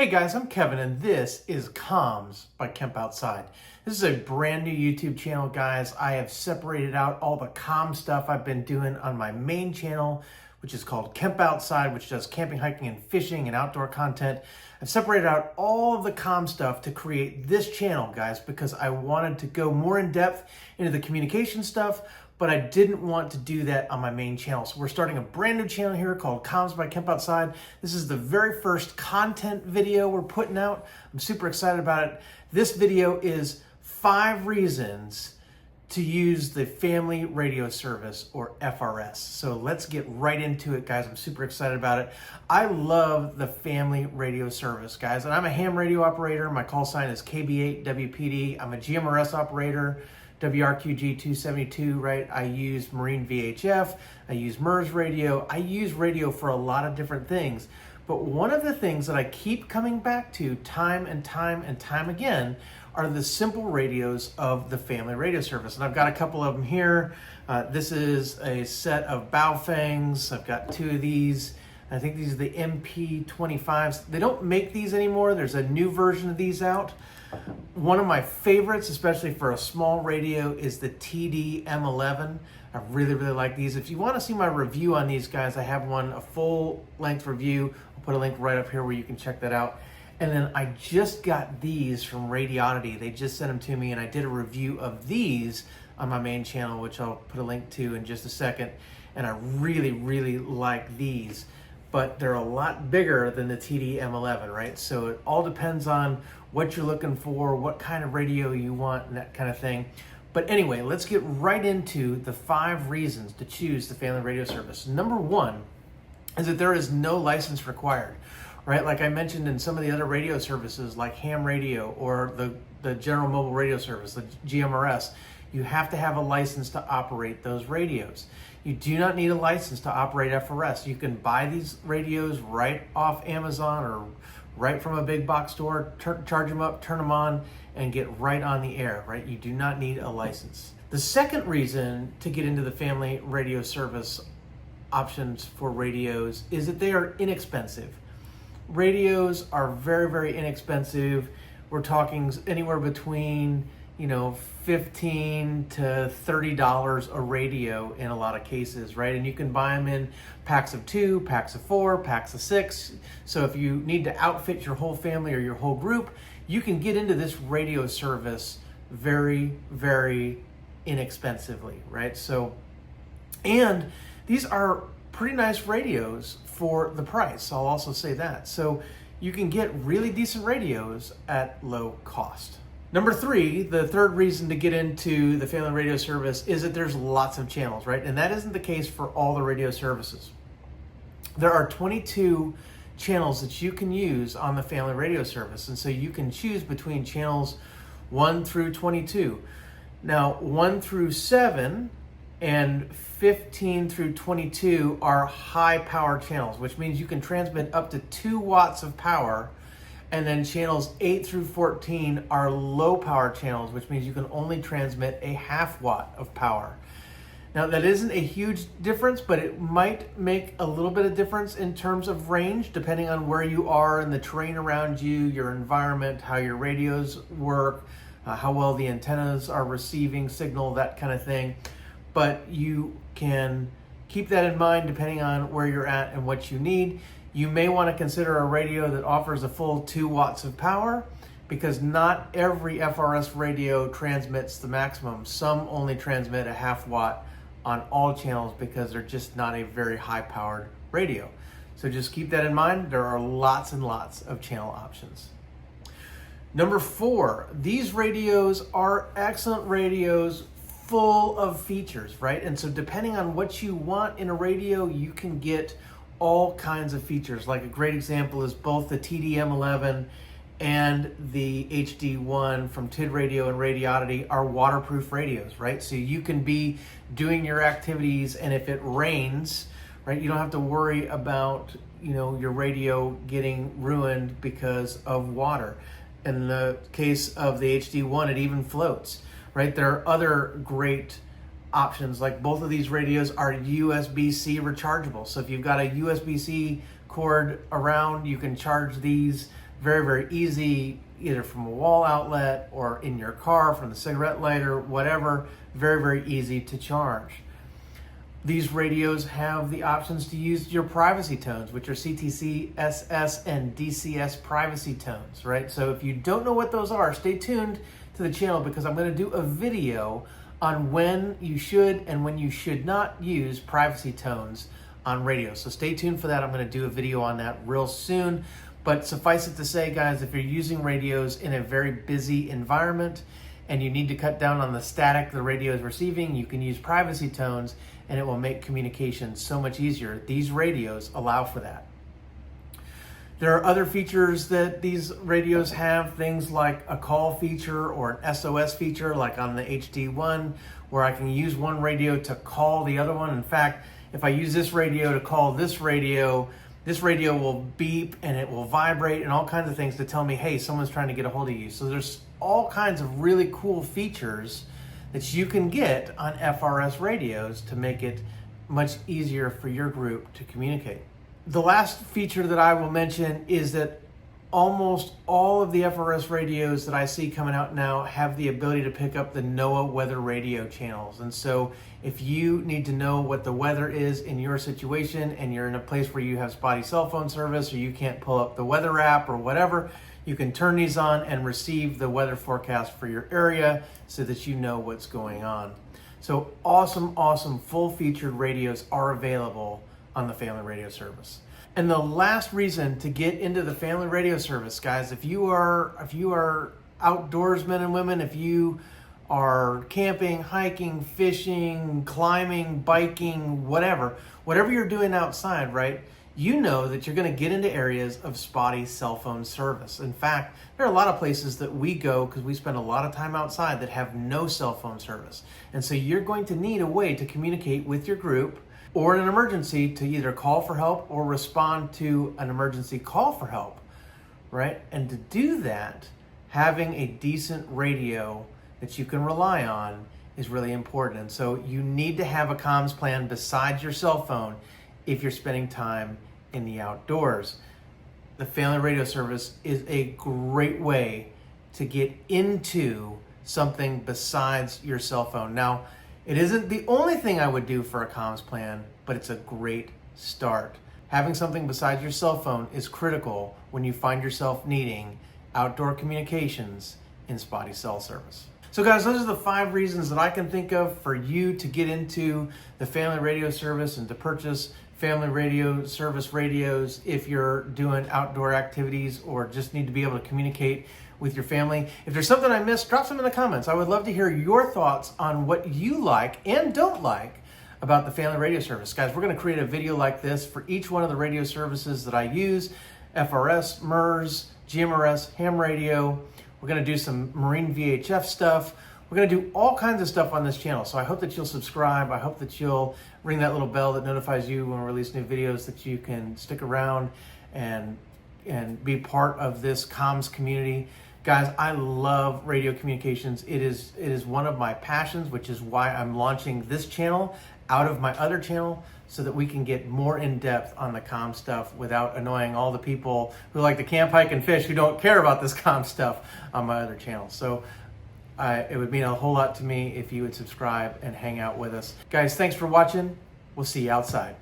Hey guys, I'm Kevin and this is Comms by Kemp Outside. This is a brand new YouTube channel, guys. I have separated out all the comm stuff I've been doing on my main channel, which is called Kemp Outside, which does camping, hiking, and fishing and outdoor content. I've separated out all of the comm stuff to create this channel, guys, because I wanted to go more in depth into the communication stuff, but I didn't want to do that on my main channel. So we're starting a brand new channel here called Comms by Kemp Outside. This is the very first content video we're putting out. I'm super excited about it. This video is 5 reasons to use the Family Radio Service, or FRS. So let's get right into it, guys. I'm super excited about it. I love the Family Radio Service, guys, and I'm a ham radio operator. My call sign is KB8WPD. I'm a GMRS operator, WRQG 272, right? I use Marine VHF, I use MERS radio, I use radio for a lot of different things. But one of the things that I keep coming back to time and time again are the simple radios of the Family Radio Service. And I've got a couple of them here. This is a set of Baofangs. I've got 2 of these. I think these are the MP25s. They don't make these anymore. There's a new version of these out. One of my favorites, especially for a small radio, is the TD-M11. I really like these. If you want to see my review on these guys, I have one, a full-length review. I'll put a link right up here where you can check that out. And then I just got these from Radioddity. They just sent them to me, and I did a review of these on my main channel, which I'll put a link to in just a second. And I really like these. But they're a lot bigger than the TD-M11, right? So it all depends on what you're looking for, what kind of radio you want, and that kind of thing. But anyway, let's get right into the 5 reasons to choose the Family Radio Service. Number 1 is that there is no license required, right? Like I mentioned in some of the other radio services like ham radio or the general mobile radio service, the GMRS, you have to have a license to operate those radios. You do not need a license to operate FRS. You can buy these radios right off Amazon or right from a big box store, charge them up, turn them on, and get right on the air, right? You do not need a license. The second reason to get into the Family Radio Service options for radios is that they are inexpensive. Radios are very inexpensive. We're talking anywhere between, $15 to $30 a radio in a lot of cases, right? And you can buy them in packs of 2, packs of 4, packs of 6. So if you need to outfit your whole family or your whole group, you can get into this radio service very inexpensively, right? So, and these are pretty nice radios for the price. I'll also say that. So you can get really decent radios at low cost. Number 3, the third reason to get into the Family Radio Service is that there's lots of channels, right? And that isn't the case for all the radio services. There are 22 channels that you can use on the Family Radio Service. And so you can choose between channels 1 through 22. Now, 1 through 7 and 15 through 22 are high power channels, which means you can transmit up to 2 watts of power. And then channels 8 through 14 are low power channels, which means you can only transmit a ½ watt of power. Now that isn't a huge difference, but it might make a little bit of difference in terms of range, depending on where you are in the terrain around you, your environment, how your radios work, how well the antennas are receiving signal, that kind of thing. But you can keep that in mind depending on where you're at and what you need. You may want to consider a radio that offers a full 2 watts of power, because not every FRS radio transmits the maximum. Some only transmit a ½ watt on all channels because they're just not a very high powered radio. So just keep that in mind. There are lots and lots of channel options. Number 4, these radios are excellent radios full of features, right? And so depending on what you want in a radio, you can get all kinds of features. Like a great example is both the TD-M11 and the HD-1 from TIDRadio and Radioddity are waterproof radios, right? So you can be doing your activities, and if it rains, right, you don't have to worry about, your radio getting ruined because of water. In the case of the HD-1, it even floats, right? There are other great options, like both of these radios are USB-C rechargeable. So if you've got a USB-C cord around, you can charge these Very, very easy, either from a wall outlet or in your car from the cigarette lighter, whatever. Very, very easy to charge. These radios have the options to use your privacy tones, which are CTC, SS, and DCS privacy tones, right? So if you don't know what those are, stay tuned to the channel because I'm going to do a video on when you should and when you should not use privacy tones on radio. So stay tuned for that. I'm going to do a video on that real soon. But suffice it to say, guys, if you're using radios in a very busy environment and you need to cut down on the static the radio is receiving, you can use privacy tones and it will make communication so much easier. These radios allow for that. There are other features that these radios have, things like a call feature or an SOS feature, like on the HD-1, where I can use one radio to call the other one. In fact, if I use this radio to call this radio will beep and it will vibrate and all kinds of things to tell me, hey, someone's trying to get a hold of you. So there's all kinds of really cool features that you can get on FRS radios to make it much easier for your group to communicate. The last feature that I will mention is that almost all of the FRS radios that I see coming out now have the ability to pick up the NOAA weather radio channels. And so if you need to know what the weather is in your situation and you're in a place where you have spotty cell phone service or you can't pull up the weather app or whatever, you can turn these on and receive the weather forecast for your area so that you know what's going on. So awesome full-featured radios are available on the Family Radio Service. And the last reason to get into the Family Radio Service, guys, if you are outdoorsmen and women, if you are camping, hiking, fishing, climbing, biking, whatever you're doing outside, right? You know that you're going to get into areas of spotty cell phone service. In fact, there are a lot of places that we go because we spend a lot of time outside that have no cell phone service. And so you're going to need a way to communicate with your group or in an emergency to either call for help or respond to an emergency call for help, right? And to do that, having a decent radio that you can rely on is really important. And so you need to have a comms plan besides your cell phone if you're spending time in the outdoors. The Family Radio Service is a great way to get into something besides your cell phone. Now, it isn't the only thing I would do for a comms plan, but it's a great start. Having something besides your cell phone is critical when you find yourself needing outdoor communications in spotty cell service. So guys, those are the 5 reasons that I can think of for you to get into the Family Radio Service and to purchase Family Radio Service radios if you're doing outdoor activities or just need to be able to communicate with your family. If there's something I missed, drop some in the comments. I would love to hear your thoughts on what you like and don't like about the Family Radio Service. Guys, we're going to create a video like this for each one of the radio services that I use: FRS, MERS, GMRS, ham radio. We're going to do some marine VHF stuff. We're going to do all kinds of stuff on this channel. So I hope that you'll subscribe. I hope that you'll ring that little bell that notifies you when we release new videos, that you can stick around and be part of this comms community. Guys, I love radio communications. It is one of my passions, which is why I'm launching this channel out of my other channel so that we can get more in depth on the comm stuff without annoying all the people who like to camp, hike, and fish who don't care about this comm stuff on my other channel. So it would mean a whole lot to me if you would subscribe and hang out with us. Guys, thanks for watching. We'll see you outside.